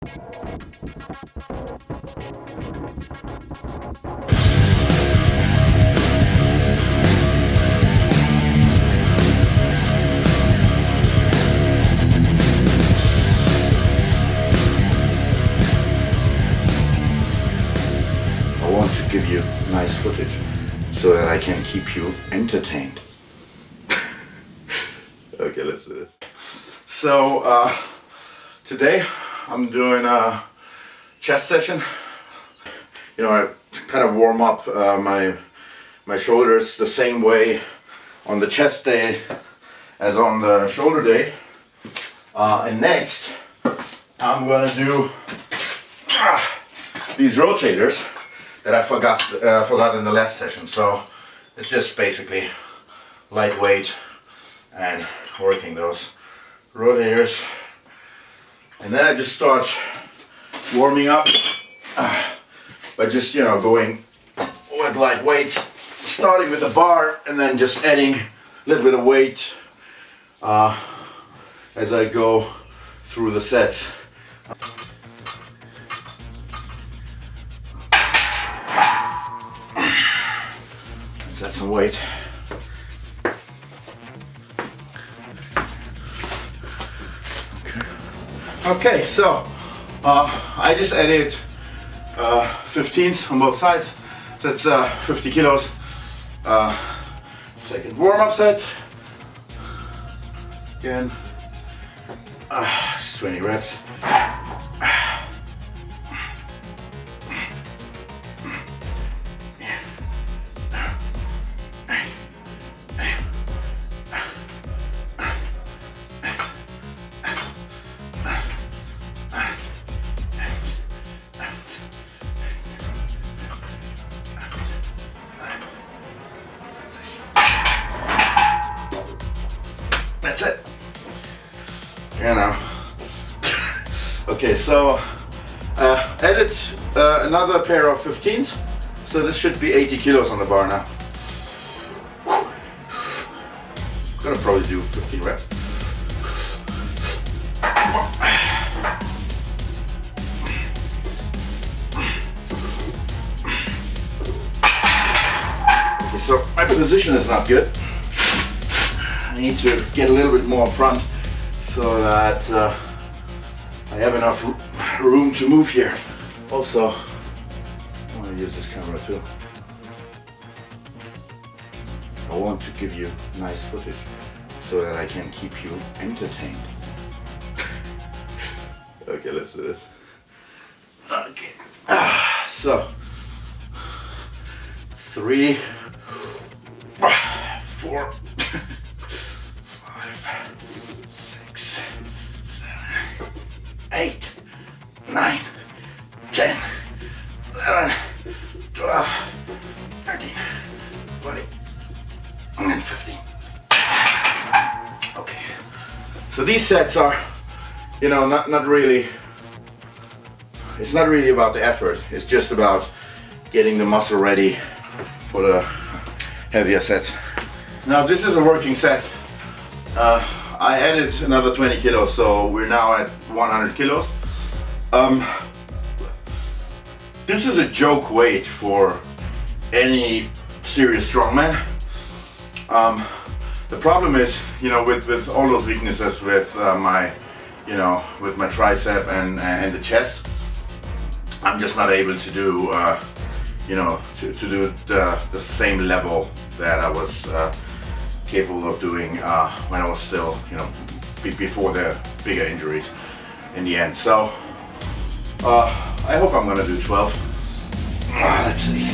I want to give you nice footage so that I can keep you entertained. Okay, let's do this. So today I'm doing a chest session. You know, I kind of warm up my shoulders the same way on the chest day as on the shoulder day. And next I'm gonna do these rotators that I forgot in the last session. So it's just basically lightweight and working those rotators. And then I just start warming up by just, you know, going with light weights, starting with the bar and then just adding a little bit of weight as I go through the sets. Let's add some weight. Okay, so I just added 15s on both sides. So that's 50 kilos. Second warm-up set. Again, just 20 reps. That's it. You know. Okay, so added another pair of 15s. So this should be 80 kilos on the bar now. Gonna probably do 15 reps. Okay, so my position is not good. I need to get a little bit more front so that I have enough room to move here. Also, I want to use this camera too. I want to give you nice footage so that I can keep you entertained. Okay, let's do this. Okay. So, 3, 4, 6, 7, 8, 9, 10, 11, 12, 13, 14, and 15. Okay. So these sets are, you know, not really, it's not really about the effort. It's just about getting the muscle ready for the heavier sets. Now this is a working set. I added another 20 kilos, so we're now at 100 kilos. This is a joke weight for any serious strongman. The problem is, you know, with all those weaknesses with my tricep and the chest, I'm just not able to do, to do the same level that I was capable of doing when I was still, you know, before the bigger injuries in the end. So I hope I'm gonna do 12. Let's see.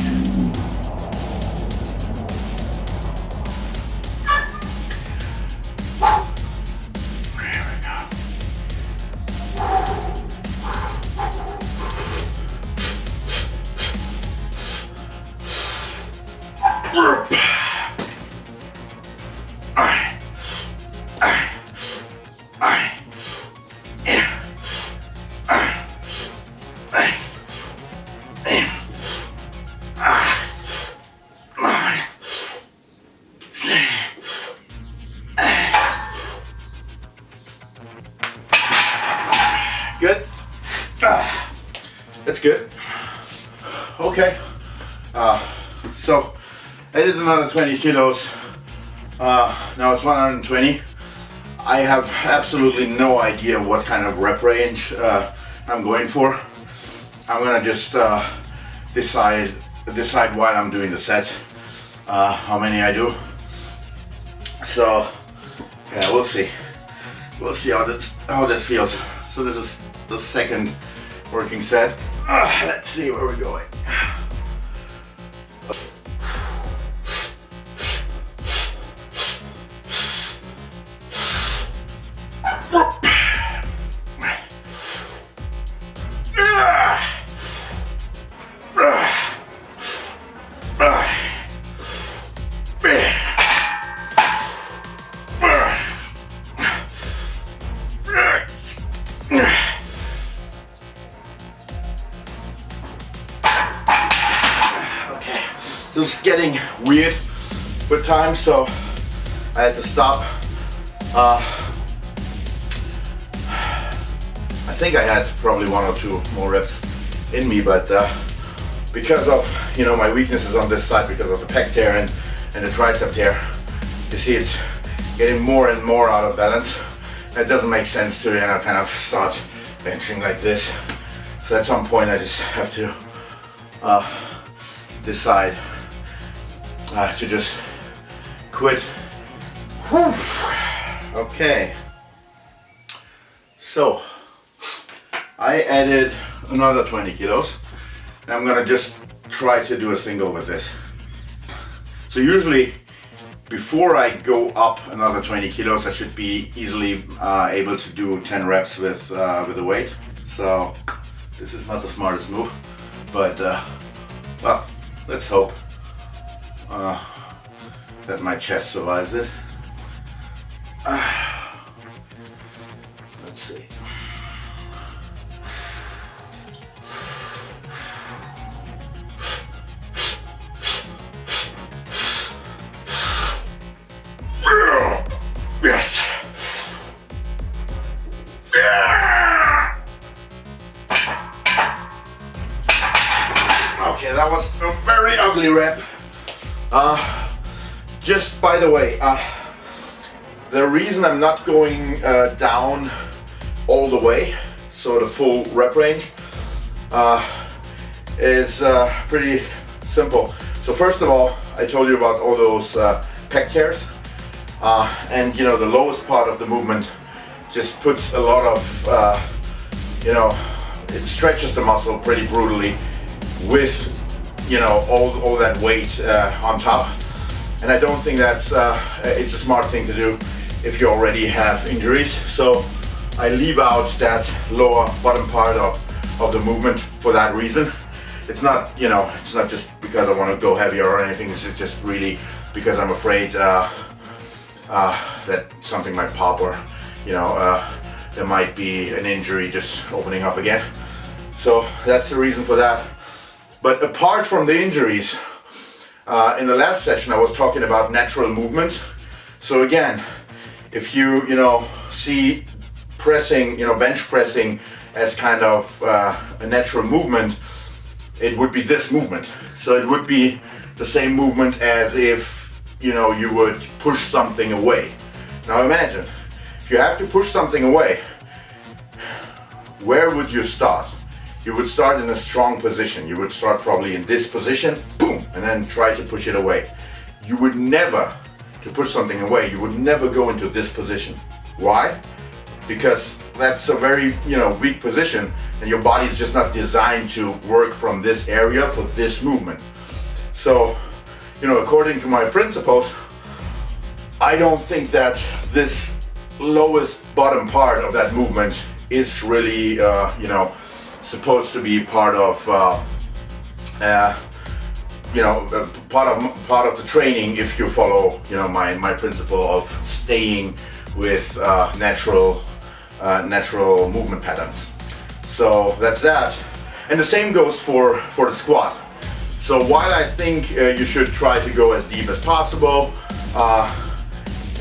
That's good. Okay. So I did another 20 kilos. Now it's 120. I have absolutely no idea what kind of rep range I'm going for. I'm gonna just decide while I'm doing the set how many I do. So yeah, we'll see. We'll see how this feels. So this is the second working set. Let's see where we're going. It was getting weird with time, so I had to stop. I think I had probably 1 or 2 more reps in me, but because of my weaknesses on this side, because of the pec tear and the tricep tear, you see it's getting more and more out of balance. It doesn't make sense to kind of start benching like this. So at some point I just have to decide to just quit. Whew. Okay, so I added another 20 kilos and I'm gonna just try to do a single with this. So usually before I go up another 20 kilos I should be easily able to do 10 reps with the weight. So this is not the smartest move, but well, let's hope that my chest survives it. Let's see. Yes. Okay, that was a very ugly rep. Just by the way, the reason I'm not going down all the way, so the full rep range, is pretty simple. So first of all, I told you about all those pec tears, and the lowest part of the movement just puts a lot of, it stretches the muscle pretty brutally with all that weight on top. And I don't think that's it's a smart thing to do if you already have injuries. So I leave out that lower bottom part of the movement for that reason. It's not it's not just because I want to go heavier or anything. It's just really because I'm afraid that something might pop, or there might be an injury just opening up again. So that's the reason for that. But apart from the injuries, in the last session I was talking about natural movements. So again, if you see pressing, bench pressing as kind of a natural movement, it would be this movement. So it would be the same movement as if you would push something away. Now imagine, if you have to push something away, where would you start? You would start in a strong position. You would start probably in this position, boom, and then try to push it away. You would never, to push something away, you would never go into this position. Why? Because that's a very, weak position, and your body is just not designed to work from this area for this movement. So, according to my principles, I don't think that this lowest bottom part of that movement is really, supposed to be part of part of the training if you follow my principle of staying with natural movement patterns. So that's that. And the same goes for the squat. So while I think you should try to go as deep as possible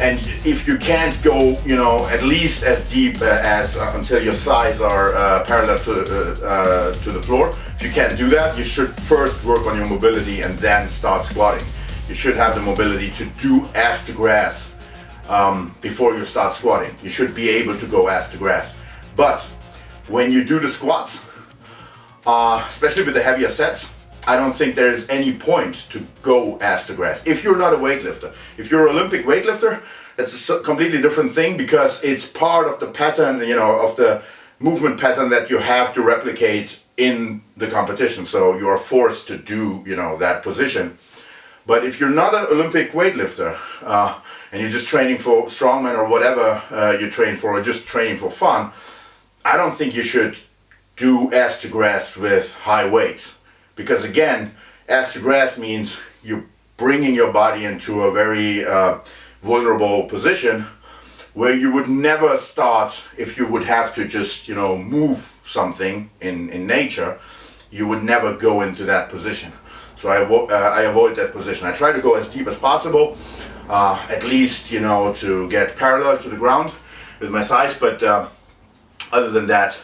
And if you can't go, you know, at least as deep as until your thighs are parallel to the floor, if you can't do that, you should first work on your mobility and then start squatting. You should have the mobility to do ass to grass before you start squatting. You should be able to go ass to grass. But when you do the squats, especially with the heavier sets, I don't think there's any point to go ass to grass. If you're not a weightlifter, if you're an Olympic weightlifter, that's a completely different thing, because it's part of the pattern, you know, of the movement pattern that you have to replicate in the competition. So you are forced to do, you know, that position. But if you're not an Olympic weightlifter and you're just training for strongman or whatever you train for, or just training for fun, I don't think you should do ass to grass with high weights. Because again, ass to grass means you're bringing your body into a very vulnerable position where you would never start if you would have to just, you know, move something in nature. You would never go into that position. So I avoid that position. I try to go as deep as possible, at least, you know, to get parallel to the ground with my thighs. But other than that,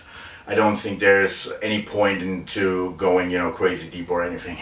I don't think there's any point into going, you know, crazy deep or anything.